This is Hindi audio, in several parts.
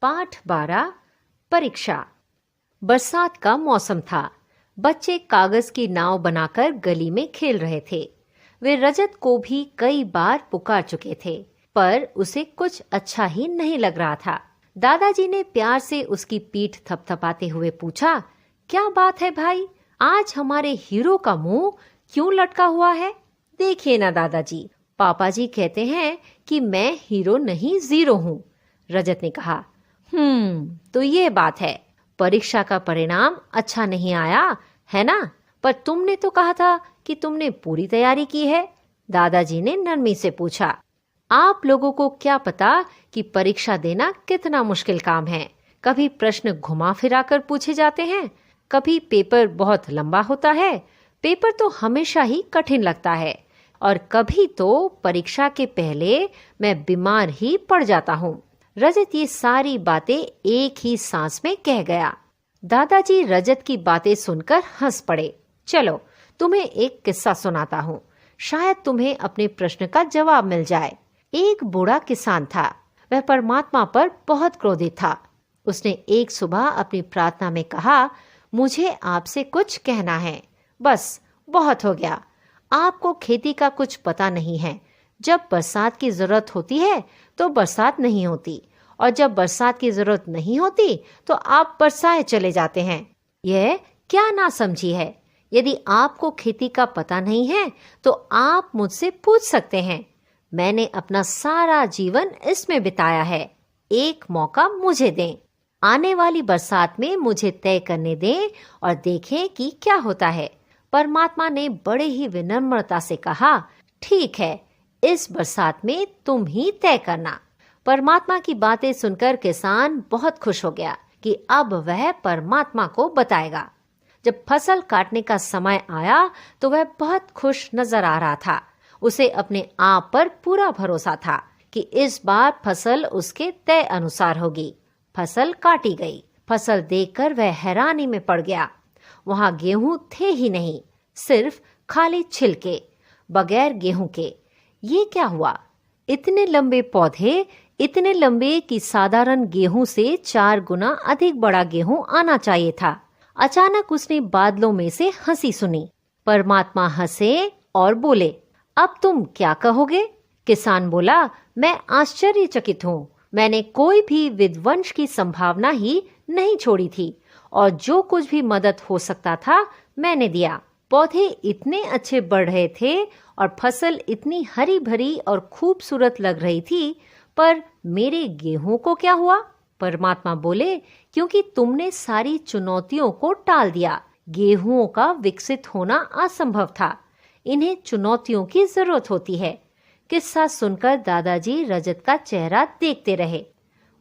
पाठ 12 परीक्षा। बरसात का मौसम था। बच्चे कागज की नाव बनाकर गली में खेल रहे थे। वे रजत को भी कई बार पुकार चुके थे, पर उसे कुछ अच्छा ही नहीं लग रहा था। दादाजी ने प्यार से उसकी पीठ थपथपाते हुए पूछा, क्या बात है भाई, आज हमारे हीरो का मुंह क्यों लटका हुआ है? देखिए ना दादाजी, पापा जी कहते हैं कि मैं हीरो नहीं जीरो हूँ। रजत ने कहा, तो ये बात है। परीक्षा का परिणाम अच्छा नहीं आया है ना? पर तुमने तो कहा था कि तुमने पूरी तैयारी की है। दादाजी ने नरमी से पूछा। आप लोगों को क्या पता कि परीक्षा देना कितना मुश्किल काम है। कभी प्रश्न घुमा फिरा कर पूछे जाते हैं, कभी पेपर बहुत लंबा होता है, पेपर तो हमेशा ही कठिन लगता है, और कभी तो परीक्षा के पहले मैं बीमार ही पड़ जाता हूँ। रजत ये सारी बातें एक ही सांस में कह गया। दादाजी रजत की बातें सुनकर हंस पड़े। चलो तुम्हें एक किस्सा सुनाता हूँ, शायद तुम्हें अपने प्रश्न का जवाब मिल जाए। एक बूढ़ा किसान था। वह परमात्मा पर बहुत क्रोधित था। उसने एक सुबह अपनी प्रार्थना में कहा, मुझे आपसे कुछ कहना है, बस बहुत हो गया। आपको खेती का कुछ पता नहीं है। जब बरसात की जरूरत होती है तो बरसात नहीं होती, और जब बरसात की जरूरत नहीं होती तो आप बरसाए चले जाते हैं। यह क्या नासमझी है? यदि आपको खेती का पता नहीं है तो आप मुझसे पूछ सकते हैं। मैंने अपना सारा जीवन इसमें बिताया है। एक मौका मुझे दें। आने वाली बरसात में मुझे तय करने दें और देखें कि क्या होता है। परमात्मा ने बड़े ही विनम्रता से कहा, ठीक है, इस बरसात में तुम ही तय करना। परमात्मा की बातें सुनकर किसान बहुत खुश हो गया कि अब वह परमात्मा को बताएगा। जब फसल काटने का समय आया तो वह बहुत खुश नजर आ रहा था। उसे अपने आप पर पूरा भरोसा था कि इस बार फसल उसके तय अनुसार होगी। फसल काटी गई। फसल देखकर वह हैरानी में पड़ गया। वहां गेहूं थे ही नहीं, सिर्फ खाली छिलके, बगैर गेहूं के। ये क्या हुआ? इतने लंबे पौधे, इतने लंबे कि साधारण गेहूं से 4 गुना अधिक बड़ा गेहूं आना चाहिए था। अचानक उसने बादलों में से हंसी सुनी। परमात्मा हंसे और बोले, अब तुम क्या कहोगे? किसान बोला, मैं आश्चर्यचकित हूँ। मैंने कोई भी विध्वंस की संभावना ही नहीं छोड़ी थी, और जो कुछ भी मदद हो सकता था मैंने दिया। पौधे इतने अच्छे बढ़ रहे थे और फसल इतनी हरी भरी और खूबसूरत लग रही थी, पर मेरे गेहूं को क्या हुआ? परमात्मा बोले, क्योंकि तुमने सारी चुनौतियों को टाल दिया। गेहूं का विकसित होना असंभव था। इन्हें चुनौतियों की जरूरत होती है। किस्सा सुनकर दादाजी रजत का चेहरा देखते रहे।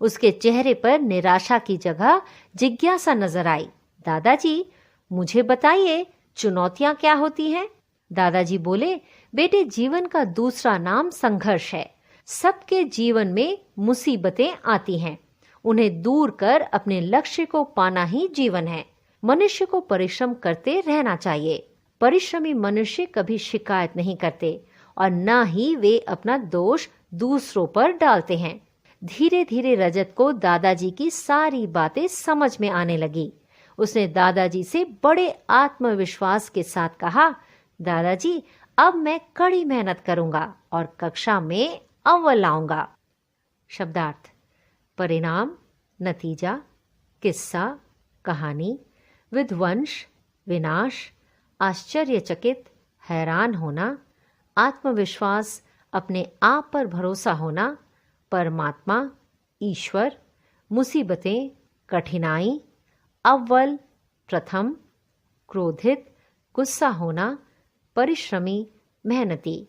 उसके चेहरे पर निराशा की जगह जिज्ञासा नजर आई। दादाजी, मुझे बताइए, चुनौतियां क्या होती हैं? दादाजी बोले, बेटे, जीवन का दूसरा नाम संघर्ष है। सबके जीवन में मुसीबतें आती हैं। उन्हें दूर कर अपने लक्ष्य को पाना ही जीवन है। मनुष्य को परिश्रम करते रहना चाहिए। परिश्रमी मनुष्य कभी शिकायत नहीं करते, और न ही वे अपना दोष दूसरों पर डालते हैं। धीरे धीरे रजत को दादाजी की सारी बातें समझ में आने लगी। उसने दादाजी से बड़े आत्मविश्वास के साथ कहा, दादाजी, अब मैं कड़ी मेहनत करूंगा और कक्षा में अव्वल लाऊंगा। शब्दार्थ: परिणाम, नतीजा, किस्सा, कहानी, विध्वंस, विनाश, आश्चर्यचकित, हैरान होना, आत्मविश्वास, अपने आप पर भरोसा होना, परमात्मा, ईश्वर, मुसीबतें, कठिनाई, अव्वल, प्रथम, क्रोधित, गुस्सा होना, परिश्रमी, मेहनती।